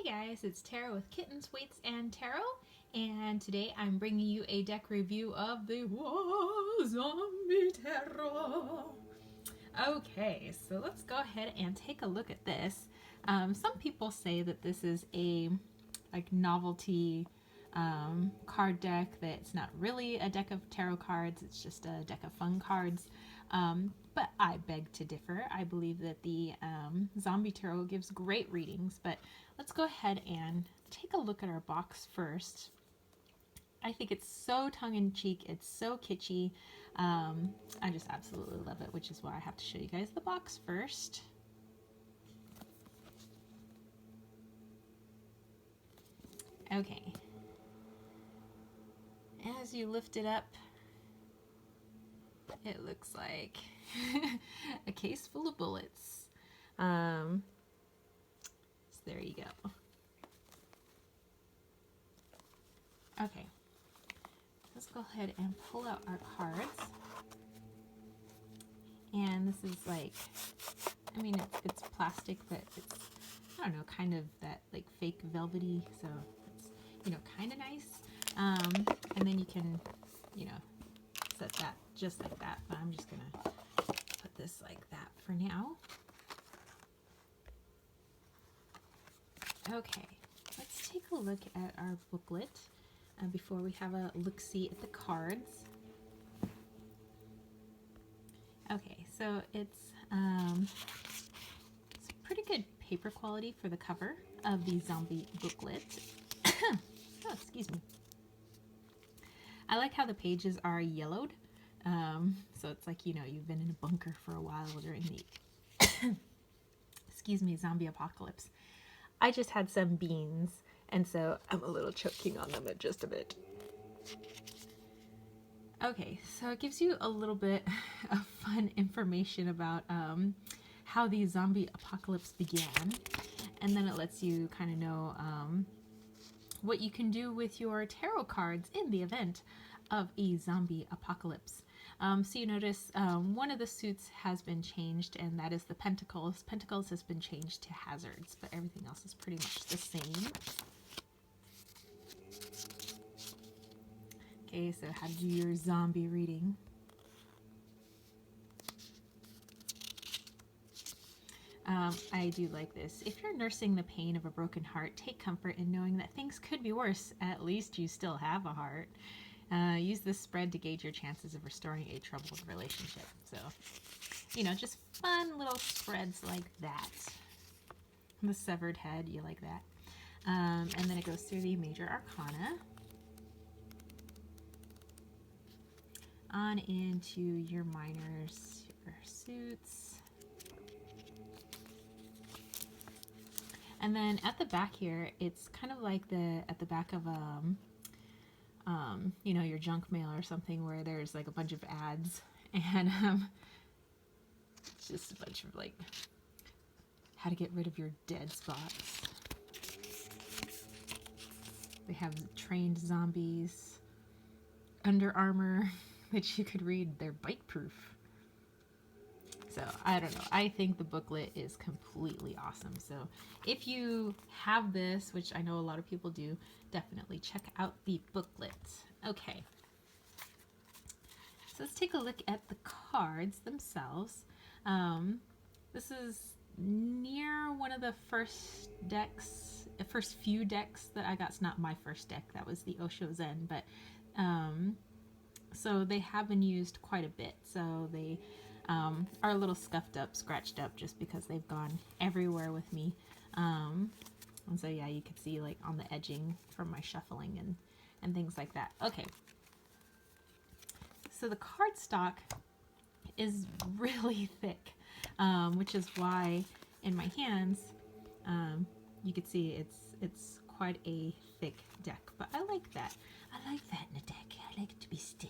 Hey guys, it's Tarot with Kittens, Weights, and Tarot, and today I'm bringing you a deck review of the Zombie Tarot. Okay, so let's go ahead and take a look at this. Some people say that this is a novelty card deck, that it's not really a deck of tarot cards, it's just a deck of fun cards. But I beg to differ. I believe that the Zombie Tarot gives great readings, but let's go ahead and take a look at our box first. I think it's so tongue-in-cheek, it's so kitschy. I just absolutely love it, which is why I have to show you guys the box first. Okay. As you lift it up, it looks like a case full of bullets. So there you go. Okay, let's go ahead and pull out our cards. And this is like, I mean, it's plastic, but it's, I don't know, kind of that like fake velvety, so it's, you know, kind of nice. And then you can, you know, set that just like that, but I'm just gonna put this like that for now. Okay, let's take a look at our booklet before we have a look-see at the cards. Okay, so it's pretty good paper quality for the cover of the zombie booklet. Oh, excuse me. I like how the pages are yellowed. So it's like, you know, you've been in a bunker for a while during the excuse me, zombie apocalypse. I just had some beans, and so I'm a little choking on them just a bit. Okay, so it gives you a little bit of fun information about how the zombie apocalypse began, and then it lets you kind of know what you can do with your tarot cards in the event of a zombie apocalypse. So you notice one of the suits has been changed, and that is the Pentacles. Pentacles has been changed to Hazards, but everything else is pretty much the same. Okay, so how to do your zombie reading. I do like this. If you're nursing the pain of a broken heart, take comfort in knowing that things could be worse. At least you still have a heart. Use this spread to gauge your chances of restoring a troubled relationship. So, you know, just fun little spreads like that. The severed head, you like that. And then it goes through the major arcana. On into your minors, your suits. And then at the back here, it's kind of like at the back of you know, your junk mail or something, where there's like a bunch of ads, and it's just a bunch of like how to get rid of your dead spots. They have trained zombies, Under Armour, which you could read, they're bite proof. So I don't know, I think the booklet is completely awesome. So if you have this, which I know a lot of people do, definitely check out the booklet. Okay, so let's take a look at the cards themselves. This is near one of the first few decks that I got. It's not my first deck, that was the Osho Zen, but so they have been used quite a bit. So they are a little scuffed up, scratched up, just because they've gone everywhere with me. And so yeah, you can see like on the edging from my shuffling and things like that. Okay, so the cardstock is really thick, which is why in my hands you can see it's quite a thick deck. But I like that. I like that in a deck. I like it to be stiff.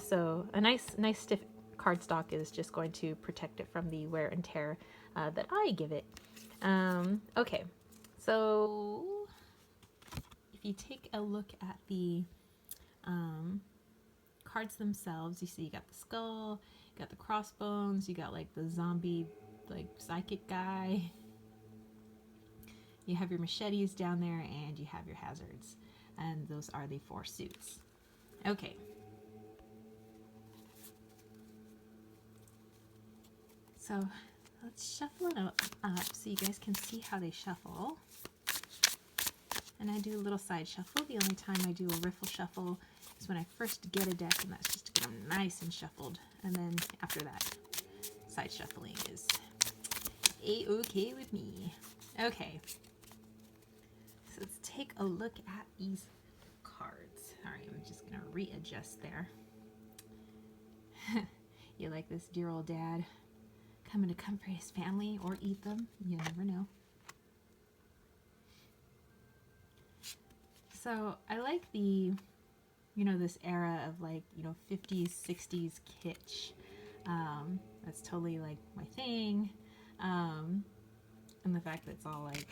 So a nice stiff cardstock is just going to protect it from the wear and tear that I give it. Okay, so if you take a look at the cards themselves, you see you got the skull, you got the crossbones, you got like the zombie like psychic guy, You have your machetes down there, and you have your hazards. And those are the 4 suits. Okay. So let's shuffle it up so you guys can see how they shuffle. And I do a little side shuffle. The only time I do a riffle shuffle is when I first get a deck, and that's just to get them nice and shuffled. And then after that, side shuffling is a-okay with me. Okay. So let's take a look at these cards. All right, I'm just going to readjust there. You like this dear old dad coming to comfort his family or eat them? You never know. So I like the, this era of like, 50s, 60s kitsch. That's totally like my thing. And the fact that it's all like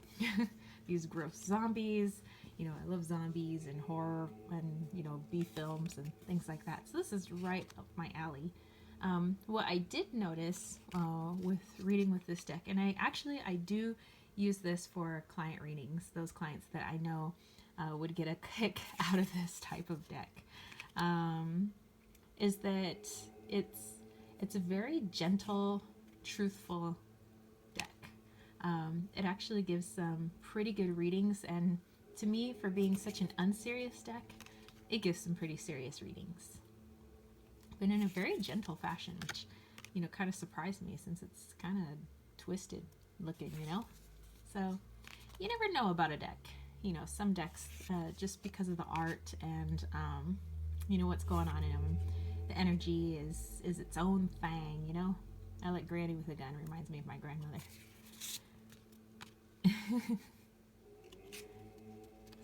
these gross zombies. I love zombies and horror and, B films and things like that. So this is right up my alley. What I did notice with reading with this deck, and I do use this for client readings, those clients that I know would get a kick out of this type of deck, is that it's a very gentle, truthful deck. It actually gives some pretty good readings, and to me, for being such an unserious deck, it gives some pretty serious readings. But in a very gentle fashion, which, kind of surprised me since it's kind of twisted looking, So you never know about a deck. Some decks, just because of the art and, what's going on in them, the energy is its own thing, I like Granny with a gun, reminds me of my grandmother.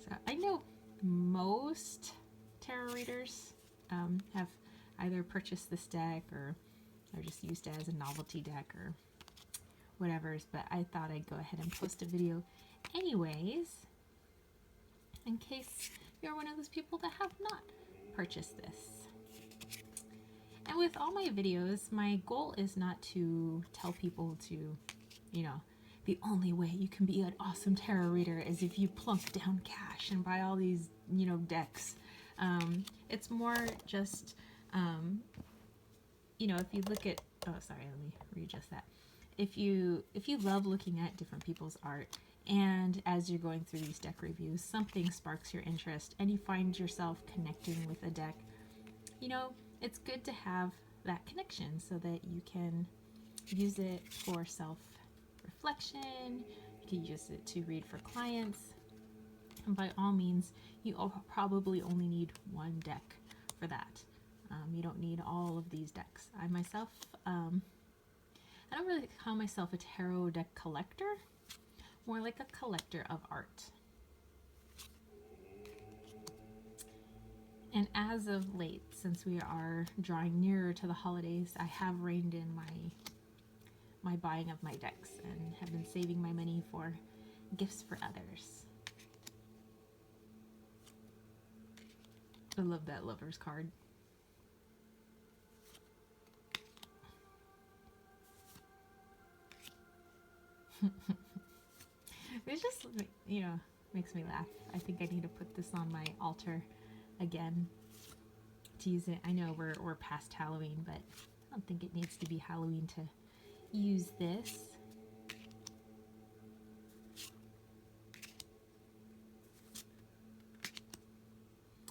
So I know most tarot readers have either purchased this deck or just used it as a novelty deck or whatever, but I thought I'd go ahead and post a video anyways, in case you're one of those people that have not purchased this. And with all my videos, my goal is not to tell people to, the only way you can be an awesome tarot reader is if you plunk down cash and buy all these, decks. It's more just, if you look at, oh, sorry, let me readjust that. If you love looking at different people's art, and as you're going through these deck reviews, something sparks your interest and you find yourself connecting with a deck, it's good to have that connection so that you can use it for self-reflection, you can use it to read for clients, and by all means, you probably only need one deck for that. You don't need all of these decks. I myself, I don't really call myself a tarot deck collector, more like a collector of art. And as of late, since we are drawing nearer to the holidays, I have reined in my buying of my decks and have been saving my money for gifts for others. I love that Lover's card. It just, makes me laugh. I think I need to put this on my altar again to use it. I know we're past Halloween, but I don't think it needs to be Halloween to use this.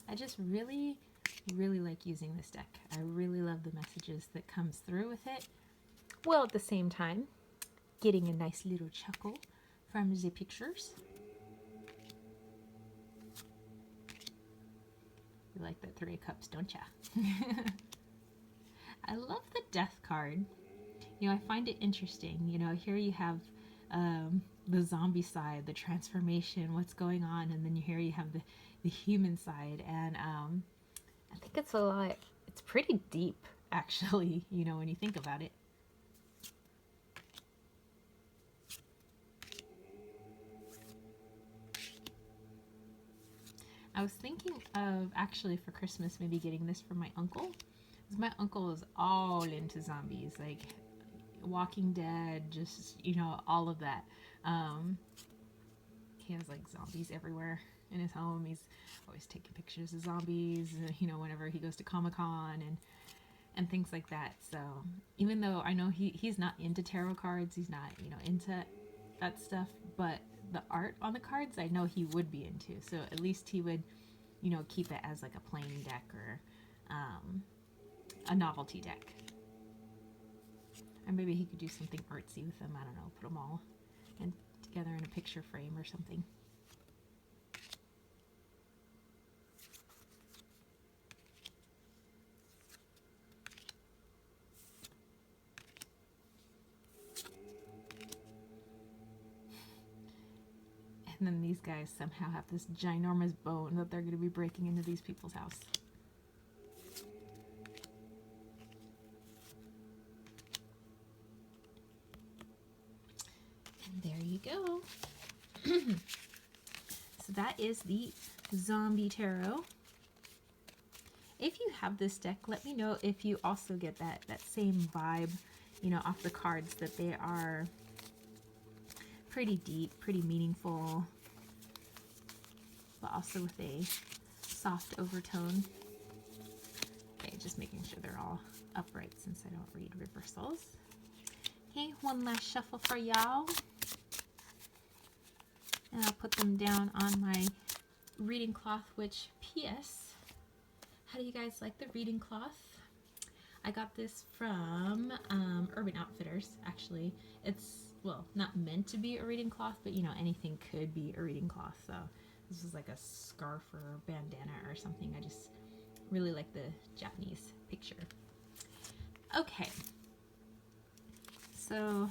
I just really like using this deck. I really love the messages that comes through with it, while at the same time getting a nice little chuckle from the pictures. You like that 3 of Cups, don't ya? I love the Death card. I find it interesting. Here you have the zombie side, the transformation, what's going on, and then here you have the human side, and I think it's it's pretty deep, actually, when you think about it. I was thinking of actually for Christmas maybe getting this for my uncle, because my uncle is all into zombies, like Walking Dead, just all of that. he has like zombies everywhere in his home. He's always taking pictures of zombies, you know, whenever he goes to Comic-Con and things like that. So even though I know he's not into tarot cards, he's not, you know, into that stuff, but the art on the cards I know he would be into. So at least he would, you know, keep it as like a playing deck or a novelty deck. Or maybe he could do something artsy with them. I don't know, put them all in, together in a picture frame or something. And then these guys somehow have this ginormous bone that they're going to be breaking into these people's house. And there you go. So that is the Zombie Tarot. If you have this deck, let me know if you also get that same vibe, you know, off the cards, that they are pretty deep, pretty meaningful, but also with a soft overtone. Okay, just making sure they're all upright since I don't read reversals. Okay, one last shuffle for y'all. And I'll put them down on my reading cloth, which, P.S., how do you guys like the reading cloth? I got this from Urban Outfitters, actually. It's, well, not meant to be a reading cloth, but, you know, anything could be a reading cloth. So this is like a scarf or a bandana or something. I just really like the Japanese picture. Okay. So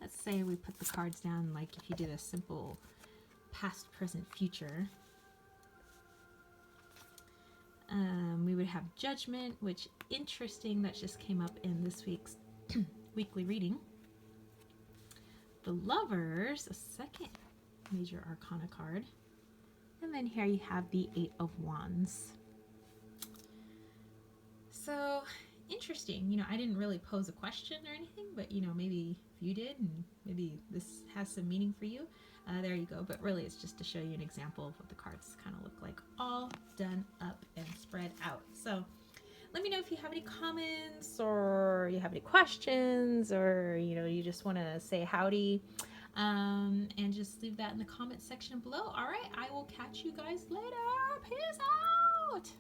let's say we put the cards down like if you did a simple past, present, future. We would have Judgment, which, interesting, that just came up in this week's weekly reading. The Lovers, a second major arcana card. And then here you have the Eight of Wands. So, interesting. You know, I didn't really pose a question or anything, but, you know, maybe if you did, and maybe this has some meaning for you. There you go. But really, it's just to show you an example of what the cards kind of look like, all done up and spread out. So let me know if you have any comments, or you have any questions, or, you know, you just want to say howdy, and just leave that in the comment section below. All right, I will catch you guys later. Peace out.